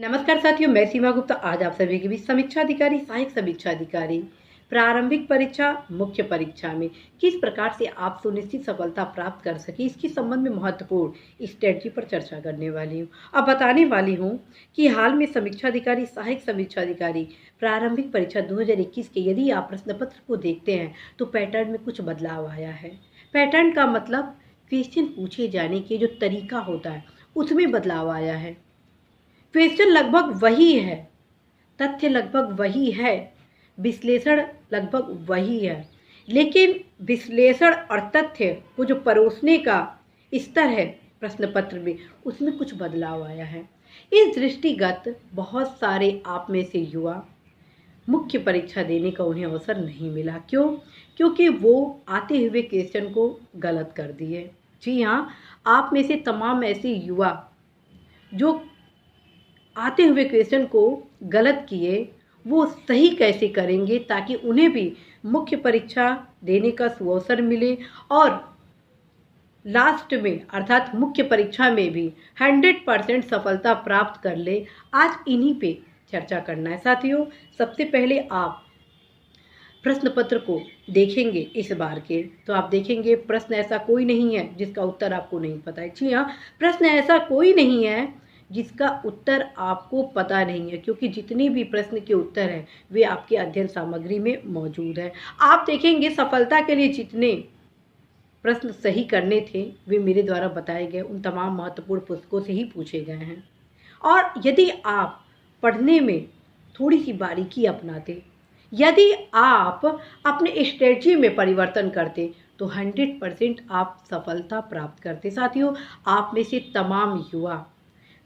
नमस्कार साथियों, मैं सीमा गुप्ता। आज आप सभी के बीच समीक्षा अधिकारी, सहायक समीक्षा अधिकारी, प्रारंभिक परीक्षा, मुख्य परीक्षा में किस प्रकार से आप सुनिश्चित सफलता प्राप्त कर सके, इसके संबंध में महत्वपूर्ण स्ट्रेटजी पर चर्चा करने वाली हूँ। अब बताने वाली हूँ कि हाल में समीक्षा अधिकारी, सहायक समीक्षा अधिकारी, प्रारंभिक परीक्षा 2021 के यदि आप प्रश्न पत्र को देखते हैं तो पैटर्न में कुछ बदलाव आया है। पैटर्न का मतलब क्वेश्चन पूछे जाने के जो तरीका होता है उसमें बदलाव आया है। क्वेश्चन लगभग वही है, तथ्य लगभग वही है, विश्लेषण लगभग वही है, लेकिन विश्लेषण और तथ्य को जो परोसने का स्तर है प्रश्न पत्र में, उसमें कुछ बदलाव आया है। इस दृष्टिगत बहुत सारे आप में से युवा मुख्य परीक्षा देने का उन्हें अवसर नहीं मिला। क्यों? क्योंकि वो आते हुए क्वेश्चन को गलत कर दिए। जी हाँ, आप में से तमाम ऐसे युवा जो आते हुए क्वेश्चन को गलत किए, वो सही कैसे करेंगे ताकि उन्हें भी मुख्य परीक्षा देने का सुअवसर मिले और लास्ट में अर्थात मुख्य परीक्षा में भी 100% सफलता प्राप्त कर ले। आज इन्हीं पे चर्चा करना है साथियों। सबसे पहले आप प्रश्न पत्र को देखेंगे इस बार के, तो आप देखेंगे प्रश्न ऐसा कोई नहीं है जिसका उत्तर आपको नहीं पता है। जी हाँ, प्रश्न ऐसा कोई नहीं है जिसका उत्तर आपको पता नहीं है, क्योंकि जितने भी प्रश्न के उत्तर हैं वे आपके अध्ययन सामग्री में मौजूद है। आप देखेंगे सफलता के लिए जितने प्रश्न सही करने थे वे मेरे द्वारा बताए गए उन तमाम महत्वपूर्ण पुस्तकों से ही पूछे गए हैं। और यदि आप पढ़ने में थोड़ी सी बारीकी अपनाते, यदि आप अपने स्ट्रेटजी में परिवर्तन करते तो 100% आप सफलता प्राप्त करते। साथियों, आप में से तमाम युवा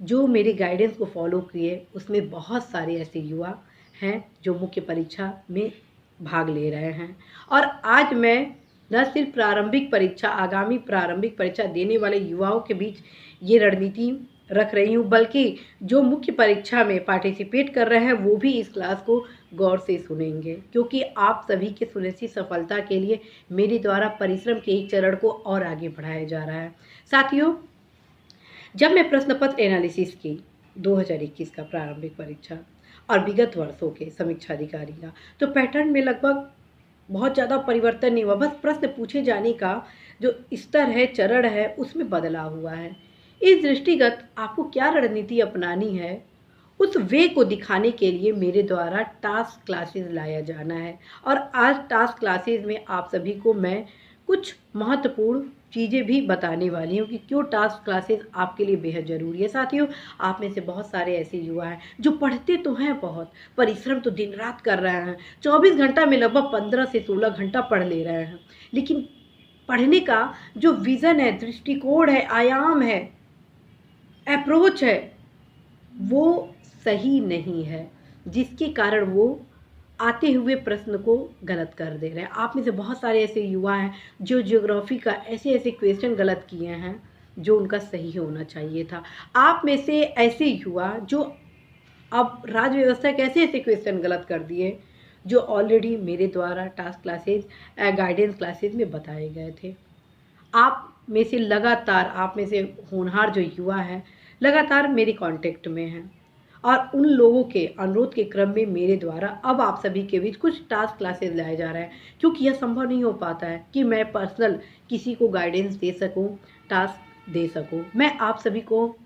जो मेरे गाइडेंस को फॉलो किए, उसमें बहुत सारे ऐसे युवा हैं जो मुख्य परीक्षा में भाग ले रहे हैं। और आज मैं न सिर्फ प्रारंभिक परीक्षा, आगामी प्रारंभिक परीक्षा देने वाले युवाओं के बीच ये रणनीति रख रही हूँ, बल्कि जो मुख्य परीक्षा में पार्टिसिपेट कर रहे हैं वो भी इस क्लास को गौर से सुनेंगे, क्योंकि आप सभी के सुनिश्चित सफलता के लिए मेरे द्वारा परिश्रम के एक चरण को और आगे बढ़ाया जा रहा है। साथियों, जब मैं प्रश्न पत्र एनालिसिस की 2021 का प्रारंभिक परीक्षा और विगत वर्षों के समीक्षा अधिकारी का, तो पैटर्न में लगभग बहुत ज़्यादा परिवर्तन नहीं हुआ। बस प्रश्न पूछे जाने का जो स्तर है, चरण है, उसमें बदलाव हुआ है। इस दृष्टिगत आपको क्या रणनीति अपनानी है, उस वे को दिखाने के लिए मेरे द्वारा टास्क क्लासेस लाया जाना है। और आज टास्क क्लासेस में आप सभी को मैं कुछ महत्वपूर्ण चीज़ें भी बताने वाली हूँ कि क्यों टास्क क्लासेस आपके लिए बेहद ज़रूरी है। साथियों, आप में से बहुत सारे ऐसे युवा हैं जो पढ़ते तो हैं, बहुत परिश्रम तो दिन रात कर रहे हैं, 24 घंटा में लगभग 15 से 16 घंटा पढ़ ले रहे हैं, लेकिन पढ़ने का जो विज़न है, दृष्टिकोण है, आयाम है, अप्रोच है, वो सही नहीं है, जिसके कारण वो आते हुए प्रश्न को गलत कर दे रहे हैं। आप में से बहुत सारे ऐसे युवा हैं जो ज्योग्राफी का ऐसे ऐसे क्वेश्चन गलत किए हैं जो उनका सही होना चाहिए था। आप में से ऐसे युवा जो अब राज्य व्यवस्था के ऐसे ऐसे क्वेश्चन गलत कर दिए जो ऑलरेडी मेरे द्वारा टास्क क्लासेस, गाइडेंस क्लासेस में बताए गए थे। आप में से लगातार, आप में से होनहार जो युवा हैं लगातार मेरे कांटेक्ट में हैं, और उन लोगों के अनुरोध के क्रम में मेरे द्वारा अब आप सभी के बीच कुछ टास्क क्लासेस लाए जा रहे हैं, क्योंकि यह संभव नहीं हो पाता है कि मैं पर्सनल किसी को गाइडेंस दे सकूं, टास्क दे सकूं। मैं आप सभी को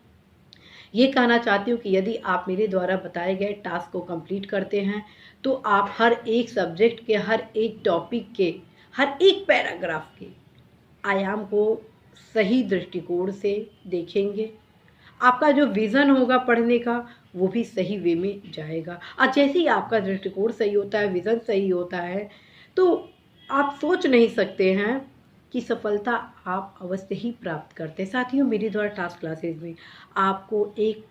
ये कहना चाहती हूँ कि यदि आप मेरे द्वारा बताए गए टास्क को कंप्लीट करते हैं तो आप हर एक सब्जेक्ट के, हर एक टॉपिक के, हर एक पैराग्राफ के आयाम को सही दृष्टिकोण से देखेंगे। आपका जो विज़न होगा पढ़ने का वो भी सही वे में जाएगा। और जैसे ही आपका दृष्टिकोण सही होता है, विज़न सही होता है, तो आप सोच नहीं सकते हैं कि सफलता आप अवश्य ही प्राप्त करते हैं। साथियों, मेरे द्वारा टास्क क्लासेस में आपको एक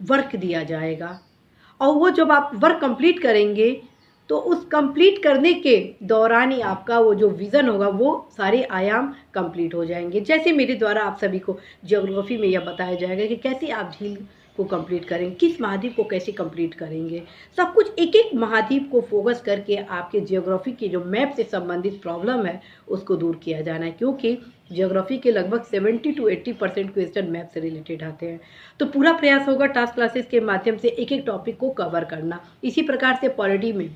वर्क दिया जाएगा, और वो जब आप वर्क कंप्लीट करेंगे तो उस कंप्लीट करने के दौरान ही आपका वो जो विज़न होगा वो सारे आयाम कंप्लीट हो जाएंगे। जैसे मेरे द्वारा आप सभी को ज्योग्राफी में यह बताया जाएगा कि कैसे आप झील को कंप्लीट करेंगे, किस महाद्वीप को कैसे कंप्लीट करेंगे, सब कुछ एक एक महाद्वीप को फोकस करके आपके जियोग्राफी के जो मैप से संबंधित प्रॉब्लम है उसको दूर किया जाना है, क्योंकि जियोग्राफी के लगभग 70 to 80% क्वेश्चन मैप से रिलेटेड आते हैं। तो पूरा प्रयास होगा टास्क क्लासेस के माध्यम से एक एक टॉपिक को कवर करना। इसी प्रकार से पॉलिटी में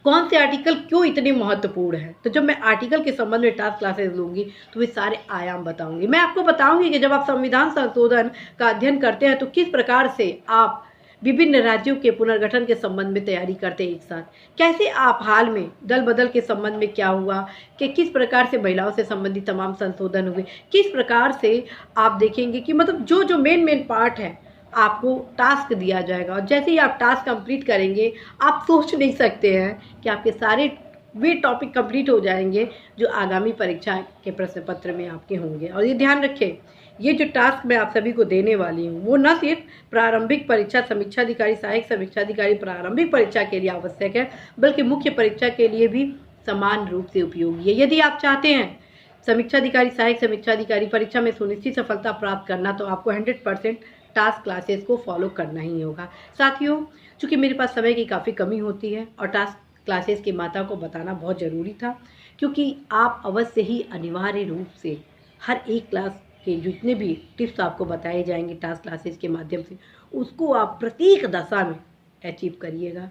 कौन से आर्टिकल क्यों इतने महत्वपूर्ण है, तो जब मैं आर्टिकल के संबंध में टास्क क्लासेस लूंगी तो वे सारे आयाम बताऊंगी। मैं आपको बताऊंगी कि जब आप संविधान संशोधन का अध्ययन करते हैं तो किस प्रकार से आप विभिन्न राज्यों के पुनर्गठन के संबंध में तैयारी करते हैं एक साथ, कैसे आप हाल में दल बदल के संबंध में क्या हुआ, कि किस प्रकार से महिलाओं से संबंधित तमाम संशोधन हुए, किस प्रकार से आप देखेंगे कि मतलब जो जो मेन पार्ट है आपको टास्क दिया जाएगा। और जैसे ही आप टास्क कंप्लीट करेंगे आप सोच नहीं सकते हैं कि आपके सारे वे टॉपिक कंप्लीट हो जाएंगे जो आगामी परीक्षा के प्रश्न पत्र में आपके होंगे। और ये ध्यान रखें, ये जो टास्क मैं आप सभी को देने वाली हूँ वो न सिर्फ प्रारंभिक परीक्षा समीक्षाधिकारी सहायक समीक्षाधिकारी प्रारंभिक परीक्षा के लिए आवश्यक है, बल्कि मुख्य परीक्षा के लिए भी समान रूप से उपयोगी है। यदि आप चाहते हैं समीक्षाधिकारी सहायक समीक्षाधिकारी परीक्षा में सुनिश्चित सफलता प्राप्त करना तो आपको 100% टास्क क्लासेस को फॉलो करना ही होगा। साथियों, चूँकि मेरे पास समय की काफ़ी कमी होती है और टास्क क्लासेस के माता को बताना बहुत ज़रूरी था, क्योंकि आप अवश्य ही अनिवार्य रूप से हर एक क्लास के जितने भी टिप्स आपको बताए जाएंगे टास्क क्लासेस के माध्यम से उसको आप प्रत्येक दशा में अचीव करिएगा।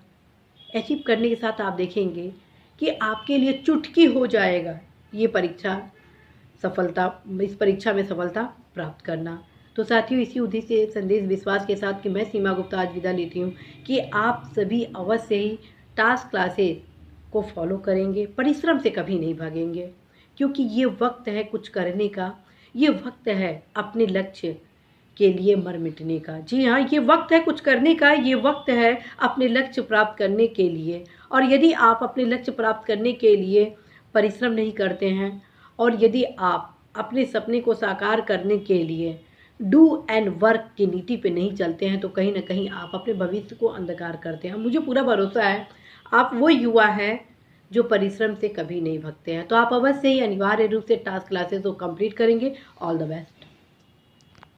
अचीव करने के साथ आप देखेंगे कि आपके लिए चुटकी हो जाएगा ये परीक्षा सफलता, इस परीक्षा में सफलता प्राप्त करना। तो साथियों, इसी उद्देश्य से संदेश विश्वास के साथ कि मैं सीमा गुप्ता आज विदा लेती हूँ कि आप सभी अवश्य ही टास्क क्लासेस को फॉलो करेंगे, परिश्रम से कभी नहीं भागेंगे, क्योंकि ये वक्त है कुछ करने का, ये वक्त है अपने लक्ष्य के लिए मर मिटने का। जी हाँ, ये वक्त है कुछ करने का, ये वक्त है अपने लक्ष्य प्राप्त करने के लिए। और यदि आप अपने लक्ष्य प्राप्त करने के लिए परिश्रम नहीं करते हैं और यदि आप अपने सपने को साकार करने के लिए डू एंड वर्क की नीति पे नहीं चलते हैं तो कहीं ना कहीं आप अपने भविष्य को अंधकार करते हैं। मुझे पूरा भरोसा है आप वो युवा हैं जो परिश्रम से कभी नहीं भागते हैं। तो आप अवश्य ही अनिवार्य रूप से टास्क क्लासेस को कंप्लीट करेंगे। All the best.